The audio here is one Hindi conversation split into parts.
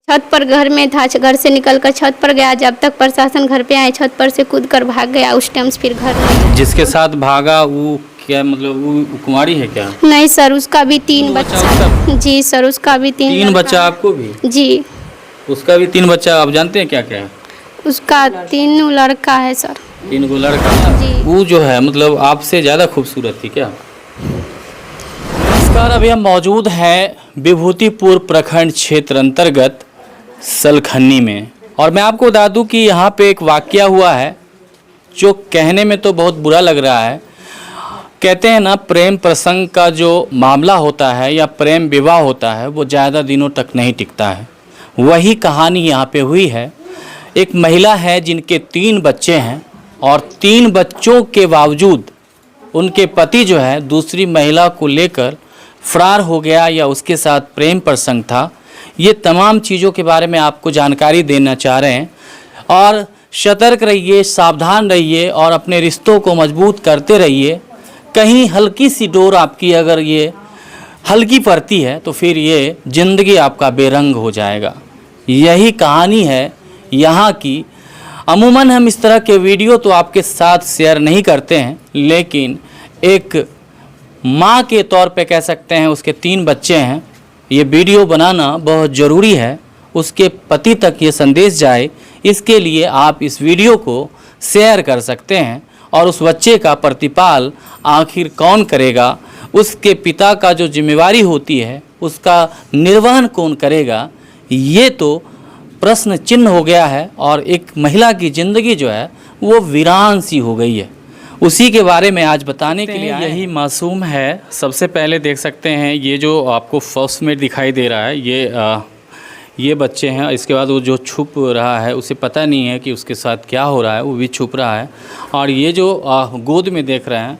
छत पर घर में था, घर से निकलकर छत पर गया। जब तक प्रशासन घर पे आए, छत पर से कूदकर भाग गया। उस टाइम से फिर घर में। जिसके साथ भागा वो क्या, मतलब वो कुंवारी है क्या? नहीं सर, उसका भी 3 बच्चा। जी सर, उसका भी 3 बच्चा आपको भी? जी, उसका भी 3 बच्चा। आप जानते हैं क्या क्या है? उसका 3 लड़का है सर। 3 गो लड़का जी। वो जो है मतलब आपसे ज़्यादा खूबसूरत थी क्या? नमस्कार, अभी हम मौजूद हैं विभूतिपुर प्रखंड क्षेत्र अंतर्गत सलखन्नी में, और मैं आपको बता दूं कि यहाँ पे एक वाकया हुआ है जो कहने में तो बहुत बुरा लग रहा है। कहते हैं ना, प्रेम प्रसंग का जो मामला होता है या प्रेम विवाह होता है वो ज़्यादा दिनों तक नहीं टिकता है। वही कहानी यहाँ पे हुई है। एक महिला है जिनके 3 बच्चे हैं, और 3 बच्चों के बावजूद उनके पति जो है दूसरी महिला को लेकर फरार हो गया या उसके साथ प्रेम प्रसंग था। ये तमाम चीज़ों के बारे में आपको जानकारी देना चाह रहे हैं, और सतर्क रहिए, सावधान रहिए और अपने रिश्तों को मजबूत करते रहिए। कहीं हल्की सी डोर आपकी अगर ये हल्की पड़ती है तो फिर ये ज़िंदगी आपका बेरंग हो जाएगा। यही कहानी है यहाँ की। अमूमन हम इस तरह के वीडियो तो आपके साथ शेयर नहीं करते हैं, लेकिन एक माँ के तौर पे कह सकते हैं, उसके 3 बच्चे हैं, ये वीडियो बनाना बहुत ज़रूरी है। उसके पति तक ये संदेश जाए, इसके लिए आप इस वीडियो को शेयर कर सकते हैं। और उस बच्चे का प्रतिपाल आखिर कौन करेगा, उसके पिता का जो जिम्मेवारी होती है उसका निर्वहन कौन करेगा, ये तो प्रश्न चिन्ह हो गया है। और एक महिला की ज़िंदगी जो है वो वीरान सी हो गई है। उसी के बारे में आज बताने के लिए यही मासूम है। सबसे पहले देख सकते हैं ये जो आपको फर्स्ट में दिखाई दे रहा है, ये बच्चे हैं। इसके बाद वो जो छुप रहा है उसे पता नहीं है कि उसके साथ क्या हो रहा है, वो भी छुप रहा है। और ये जो गोद में देख रहे हैं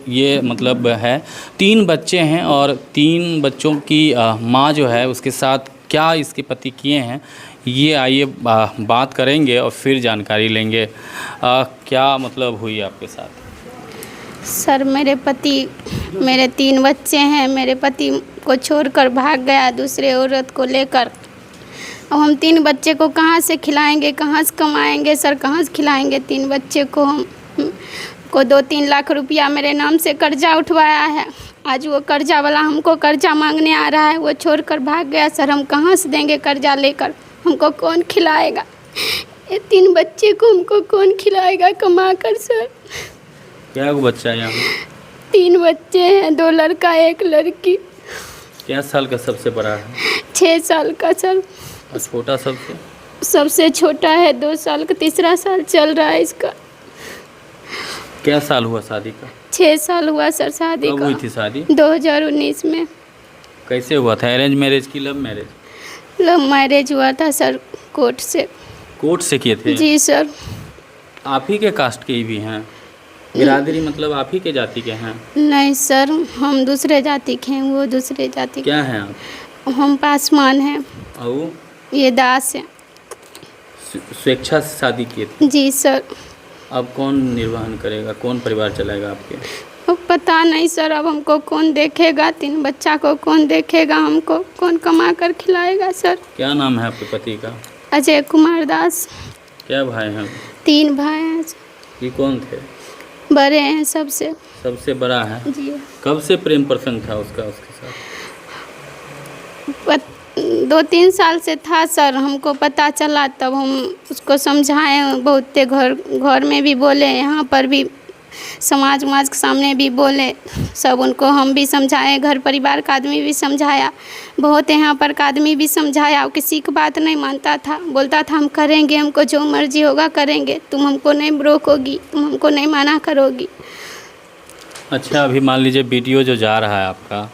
ये मतलब है 3 बच्चे हैं, और 3 बच्चों की माँ जो है उसके साथ क्या इसके पति किए हैं, ये आइए बात करेंगे और फिर जानकारी लेंगे। क्या मतलब हुई आपके साथ? सर, मेरे 3 बच्चे हैं। मेरे पति को छोड़कर भाग गया दूसरे औरत को लेकर। अब हम 3 बच्चे को कहाँ से खिलाएंगे, कहाँ से कमाएंगे सर, कहाँ से खिलाएंगे 3 बच्चे को? हम को 2-3 लाख रुपया मेरे नाम से कर्जा उठवाया है। आज वो कर्जा वाला हमको कर्जा मांगने आ रहा है, वो छोड़कर भाग गया। सर, हम कहाँ से देंगे कर्जा लेकर? हमको कौन खिलाएगा? ये 3 बच्चे को हमको कौन खिलाएगा कमा कर सर? क्या वो बच्चा है यहाँ? 3 बच्चे हैं, 2 लड़का 1 लड़की। क्या साल का सबसे बड़ा है? 6 साल का सर। और छोटा सबसे छोटा है 2 साल का, तीसरा साल चल रहा है इसका। क्या साल हुआ शादी का? 6 साल हुआ सर शादी का। कब हुई थी शादी? 2019 में। कैसे हुआ था, अरेंज मैरिज की लव मैरिज? लव मैरिज हुआ था सर, कोर्ट से। कोर्ट से किए थे? जी सर। आप ही के कास्ट के भी हैं? बिरादरी मतलब आप ही के जाति के हैं? नहीं सर, हम दूसरे जाति के हैं, वो दूसरे जाति के। क्या हैं आप? हम पासवान हैं। और ये दास है। स्वेच्छा से शादी किए थे? जी सर। अब कौन निर्वहन करेगा, कौन परिवार चलाएगा आपके? अब पता नहीं सर, अब हमको कौन देखेगा? 3 बच्चा को कौन देखेगा? हमको कौन कमा कर खिलाएगा सर? क्या नाम है आपके पति का? अजय कुमार दास। क्या भाई हैं? 3 भाई हैं। ये कौन थे? बड़े हैं सबसे। सबसे बड़ा है? जी। कब से प्रेम प्रसंग था उसका उसके साथ? 2-3 साल से था सर। हमको पता चला तब हम उसको समझाए, बहुत घर में भी बोले, यहाँ पर भी समाज के सामने भी बोले सब। उनको हम भी समझाए, घर परिवार का आदमी भी समझाया, बहुत यहाँ पर का आदमी भी समझाया। किसी की बात नहीं मानता था, बोलता था हम करेंगे, हमको जो मर्जी होगा करेंगे, तुम हमको नहीं रोकोगी, तुम हमको नहीं मना करोगी। अच्छा, अभी मान लीजिए वीडियो जो जा रहा है आपका,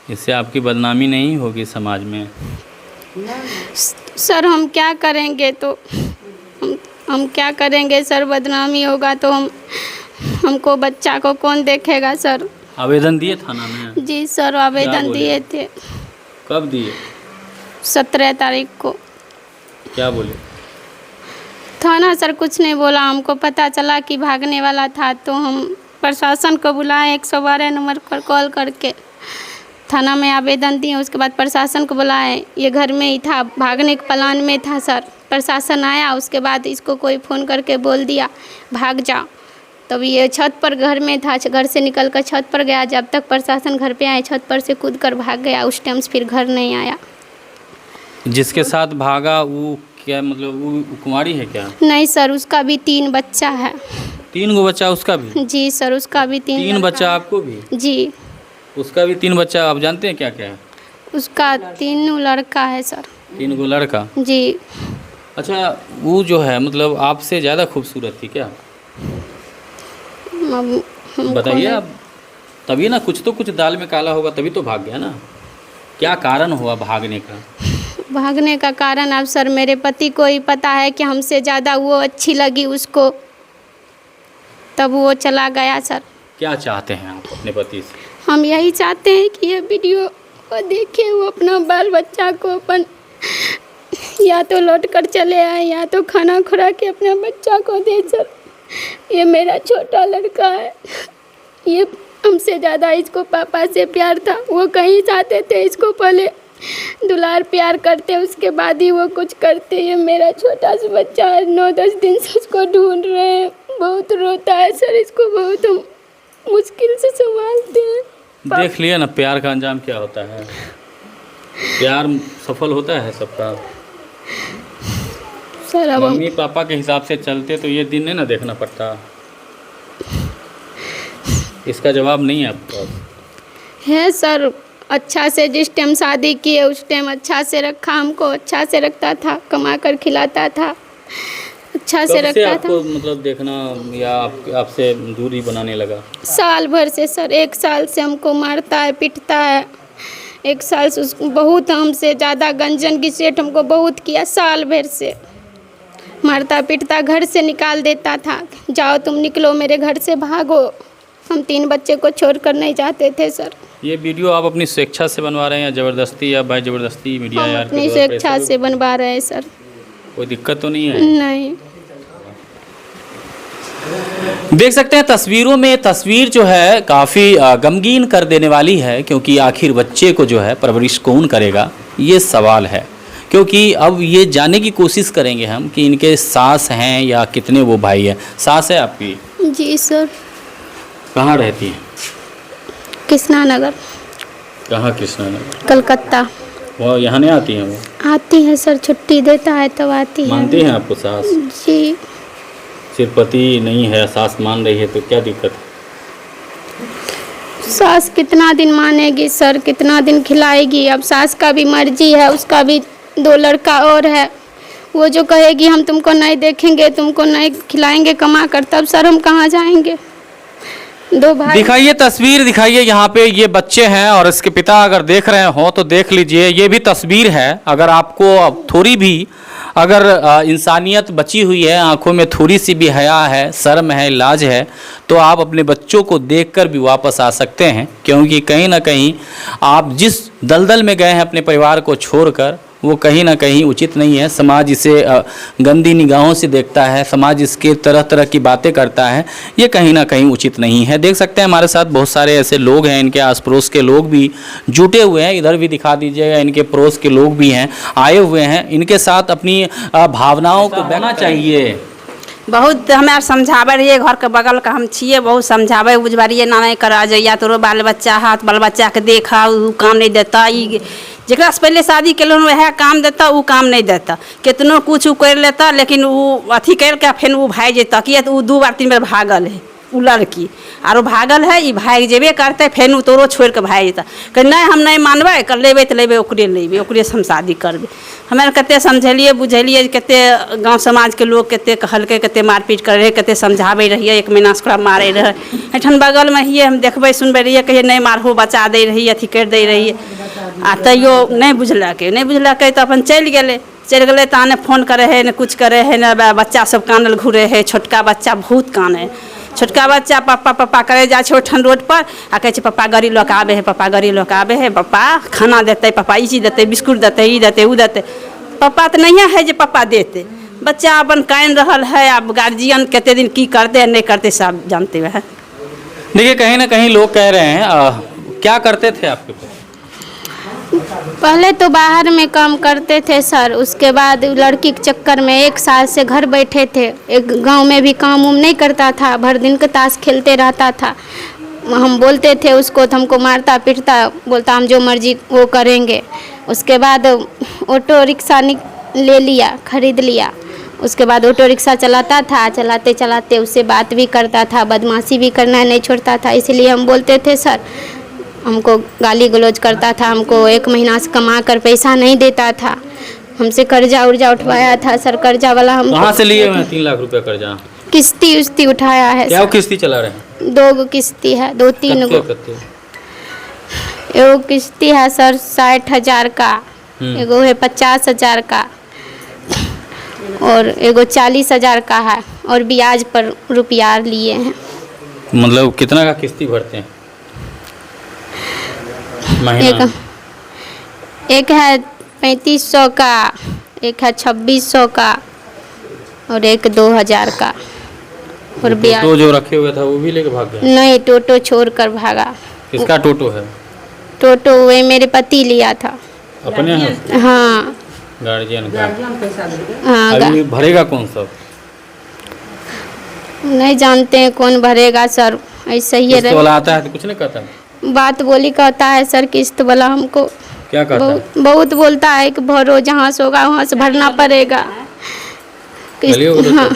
इससे आपकी बदनामी नहीं होगी समाज में? सर, हम क्या करेंगे? तो हम क्या करेंगे सर? बदनामी होगा तो हमको बच्चा को कौन देखेगा सर? आवेदन दिए थाना में? जी सर, आवेदन दिए थे। कब दिए? 17 तारीख को। क्या बोले थाना? सर कुछ नहीं बोला। हमको पता चला कि भागने वाला था तो हम प्रशासन को बुलाए 112 नंबर पर कॉल करके। थाना में आवेदन दिए, उसके बाद प्रशासन को बुलाए। ये घर में ही था, भागने के प्लान में था सर। प्रशासन आया, उसके बाद इसको कोई फ़ोन करके बोल दिया भाग जा। तब ये छत पर घर में था, घर से निकल कर छत पर गया। जब तक प्रशासन घर पे आए, छत पर से कूद कर भाग गया। उस टाइम से फिर घर नहीं आया। जिसके साथ भागा वो क्या, मतलब वो कुंवारी है क्या? नहीं सर, उसका भी 3 बच्चा है। 3 गो बच्चा उसका भी? जी सर, उसका भी 3 3 बच्चा आपको भी? जी, उसका भी 3 बच्चा। आप जानते हैं क्या क्या है? उसका 3 लड़का है सर। 3 गो लड़का? जी। अच्छा, वो जो है मतलब आपसे ज़्यादा खूबसूरत थी क्या? बताइए आप। तभी ना, कुछ दाल में काला होगा, तभी तो भाग गया ना। क्या कारण हुआ भागने का? भागने का कारण अब सर मेरे पति को ही पता है कि हमसे ज़्यादा वो अच्छी लगी उसको, तब वो चला गया सर। क्या चाहते हैं आप अपने पति से? हम यही चाहते हैं कि ये वीडियो को देखे, वो अपना बाल बच्चा को अपन या तो लौट कर चले आए या तो खाना खुरा के अपने बच्चा को दे सर। ये मेरा छोटा लड़का है, ये हमसे ज़्यादा इसको पापा से प्यार था। वो कहीं जाते थे इसको पहले दुलार प्यार करते, उसके बाद ही वो कुछ करते। ये मेरा छोटा सा बच्चा है, 9-10 दिन से उसको ढूंढ रहे हैं। बहुत रोता है सर, इसको बहुत हम मुश्किल से संभालते हैं। देख लिया ना प्यार का अंजाम क्या होता है। प्यार सफल होता है सबका सर। अब मम्मी पापा के हिसाब से चलते तो ये दिन नहीं ना देखना पड़ता। इसका जवाब नहीं है आपके पास? है सर, अच्छा से जिस टाइम शादी किए उस टाइम अच्छा से रखा, हमको अच्छा से रखता था, कमा कर खिलाता था, अच्छा से रखता आपको था। मतलब देखना या आपसे दूरी बनाने लगा? साल भर से सर, 1 साल से हमको मारता है, पीटता है। 1 साल से उसको बहुत हमसे ज़्यादा गंजन की सेठ हमको बहुत किया। साल भर से मारता पीटता, घर से निकाल देता था। जाओ तुम निकलो मेरे घर से, भागो। हम 3 बच्चे को छोड़ कर नहीं जाते थे सर। ये वीडियो आप अपनी स्वेच्छा से बनवा रहे हैं या ज़बरदस्ती या बाय ज़बरदस्ती मीडिया हम यार अपनी स्वेच्छा से बनवा रहे हैं सर। कोई दिक्कत तो नहीं है? नहीं। देख सकते हैं तस्वीरों में, तस्वीर जो है काफ़ी गमगीन कर देने वाली है, क्योंकि आखिर बच्चे को जो है परवरिश कौन करेगा, ये सवाल है। क्योंकि अब ये जानने की कोशिश करेंगे हम कि इनके सास हैं या कितने वो भाई हैं। सास है आपकी? जी सर। कहाँ रहती हैं? कृष्णा नगर। कहाँ कृष्णा नगर? कलकत्ता। वो यहाँ नहीं आती हैं? वो आती है सर, छुट्टी देता है तब आती है। मानती हैं आपको सास? जी। सिर्फ पति नहीं है, सास मान रही है तो क्या दिक्कत है? सास कितना दिन मानेगी सर, कितना दिन खिलाएगी? अब सास का भी मर्जी है, उसका भी 2 लड़का और है। वो जो कहेगी हम तुमको नहीं देखेंगे, तुमको नहीं खिलाएंगे कमा कर, तब सर हम कहाँ जाएंगे? 2 भाई। दिखाइए तस्वीर, दिखाइए। यहाँ पे ये बच्चे हैं और इसके पिता अगर देख रहे हो तो देख लीजिए। ये भी तस्वीर है। अगर आपको अब थोड़ी भी अगर इंसानियत बची हुई है, आंखों में थोड़ी सी भी हया है, शर्म है, लाज है, तो आप अपने बच्चों को देखकर भी वापस आ सकते हैं। क्योंकि कहीं ना कहीं आप जिस दलदल में गए हैं अपने परिवार को छोड़कर, वो कहीं ना कहीं उचित नहीं है। समाज इसे गंदी निगाहों से देखता है, समाज इसके तरह तरह की बातें करता है। ये कहीं ना कहीं उचित नहीं है। देख सकते हैं हमारे साथ बहुत सारे ऐसे लोग हैं, इनके आस पड़ोस के लोग भी जुटे हुए हैं। इधर भी दिखा दीजिएगा, इनके पड़ोस के लोग भी हैं, आए हुए हैं। इनके साथ अपनी भावनाओं को बहना चाहिए। बहुत हमें समझावे रहिए, घर के बगल का हम छिए, बहुत समझावे बुझबारिए ना नहीं करा जाइए, तोरो बाल बच्चा हाथ बाल बच्चा के देखा, उ काम नहीं देता। जरा से पहले शादी के लोग वह काम देता, वो काम नहीं देता। कितनो कुछ कर लेता, लेकिन वो अथी करके फिर वो भाग जेता। किया तो वो 2 बार 3 बार भागल है उ लड़की, आरो भागल है, ये भाग जेबे करते, फिर वो तोरो छोड़ के भाग जेता। कि नहीं हम नहीं मानबे, कर लेबे तो लेबे, ओकरे लेबे, ओकरे से हम शादी करबे। हमें कते समझलिए बुझलिए, कते गांव समाज के लोग कते कहलके, कते मारपीट करे रहे, कते समझावे रहिए। 1 महीना से ओकरा मारे रहे। एठन बगल में हिए हम देखबे सुनबे रहिए, कहिए नहीं मारहो, बचा दे रही, अथी कर दे रही। आ तैयो नहीं बुझलके तो अपन चल गए। ताने फोन करे है, न कुछ करे है, न बच्चा सब कानल घूरे है। छोटका बच्चा बहुत काने। छोटका बच्चा पप्पा पप्पा करे जा छे रोड पर, आ कहे पप्पा गाड़ी लऽ के आबे है, पप्पा गाड़ी लऽ के आबे है, पप्पा खाना देते, पप्पा ई चीज देते, बिस्कुट देते, ई देते, उ देते। पप्पा तो नहीं है जे पप्पा देते। बच्चा अपन कान रहल है। अब गार्जियन कितने दिन की करते नहीं करते सब जानते हुए है। देखिए कहीं ना कहीं लोग कह रहे हैं क्या करते थे आपके पास? पहले तो बाहर में काम करते थे सर, उसके बाद लड़की के चक्कर में 1 साल से घर बैठे थे। एक गांव में भी काम उम नहीं करता था, भर दिन का ताश खेलते रहता था। हम बोलते थे उसको तो हमको मारता पीटता, बोलता हम जो मर्जी वो करेंगे। उसके बाद ऑटो रिक्शा ले लिया, खरीद लिया। उसके बाद ऑटो रिक्शा चलाता था, चलाते चलाते उससे बात भी करता था, बदमाशी भी करना नहीं छोड़ता था। इसलिए हम बोलते थे सर, हमको गाली गलौज करता था, हमको 1 महीना से कमा कर पैसा नहीं देता था, हमसे कर्जा उर्जा उठवाया था सर। कर्जा वाला हम कहाँ से लिए हुए हैं 3 लाख रुपया कर्जा? किस्ती उस्ती उठाया है क्या सर। किस्ती चला रहे हैं? 2 गो किस्ती है, 2-3 गो। एगो किस्ती है सर 60,000 का, एगो है 50,000 का, और एगो 40,000 का है, और ब्याज पर रुपया लिए हैं। मतलब कितना का किस्ती भरते हैं महीना? एक है 3500 का, एक है 2600 का, और एक 2000 का, और ब्याज। टोटो जो रखे हुए था वो भी लेके भाग गया? नहीं, टोटो छोड़ कर भागा। किसका टोटो है? टोटो वे मेरे पति लिया था। अपने हैं? हाँ गार्जियन का? हाँ। अभी भरेगा कौन सब? नहीं जानते हैं कौन भरेगा सर, ऐसे ही किस्त वाला आता है तो कुछ नहीं कहता? बात बोली कहता है सर किस्त वाला हमको। क्या कहता है? बहुत बोलता है कि भरो, जहाँ से होगा वहाँ से भरना पड़ेगा। चलिए वो तो हाँ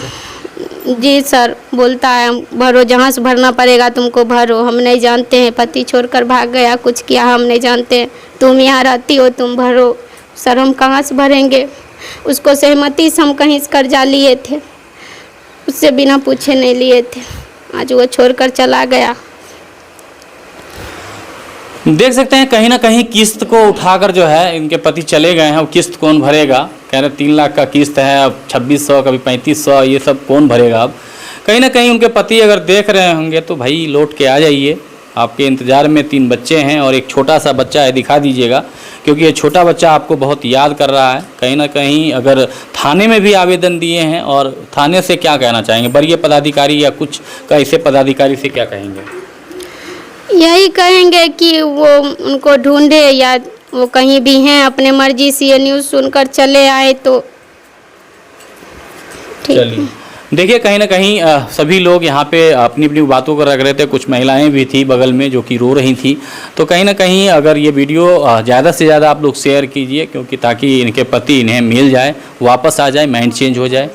जी सर, बोलता है भरो, जहाँ से भरना पड़ेगा तुमको भरो। हम नहीं जानते हैं, पति छोड़कर भाग गया, कुछ किया हम नहीं जानते हैं। तुम यहाँ रहती हो, तुम भरो। सर हम कहाँ से भरेंगे? उसको सहमति से हम कहीं से कर्जा लिए थे, उससे बिना पूछे नहीं लिए थे। आज वो छोड़कर चला गया। देख सकते हैं कहीं ना कहीं किस्त को उठाकर जो है इनके पति चले गए हैं। अब किस्त कौन भरेगा? कह रहे 3 लाख का किस्त है, अब 2600, कभी 3500, ये सब कौन भरेगा? अब कहीं ना कहीं उनके पति अगर देख रहे होंगे तो भाई लौट के आ जाइए, आपके इंतज़ार में 3 बच्चे हैं और एक छोटा सा बच्चा है, दिखा दीजिएगा, क्योंकि ये छोटा बच्चा आपको बहुत याद कर रहा है। कहीं ना कहीं अगर थाने में भी आवेदन दिए हैं, और थाने से क्या कहना चाहेंगे? वरीय पदाधिकारी या कुछ ऐसे पदाधिकारी से क्या कहेंगे? यही कहेंगे कि वो उनको ढूंढे, या वो कहीं भी हैं अपने मर्जी से ये न्यूज़ सुनकर चले आए तो ठीक है। चलिए, देखिए कहीं ना कहीं सभी लोग यहाँ पे अपनी अपनी बातों को रख रहे थे। कुछ महिलाएं भी थी बगल में जो कि रो रही थी। तो कहीं ना कहीं अगर ये वीडियो ज़्यादा से ज़्यादा आप लोग शेयर कीजिए, क्योंकि ताकि इनके पति इन्हें मिल जाए, वापस आ जाए, माइंड चेंज हो जाए।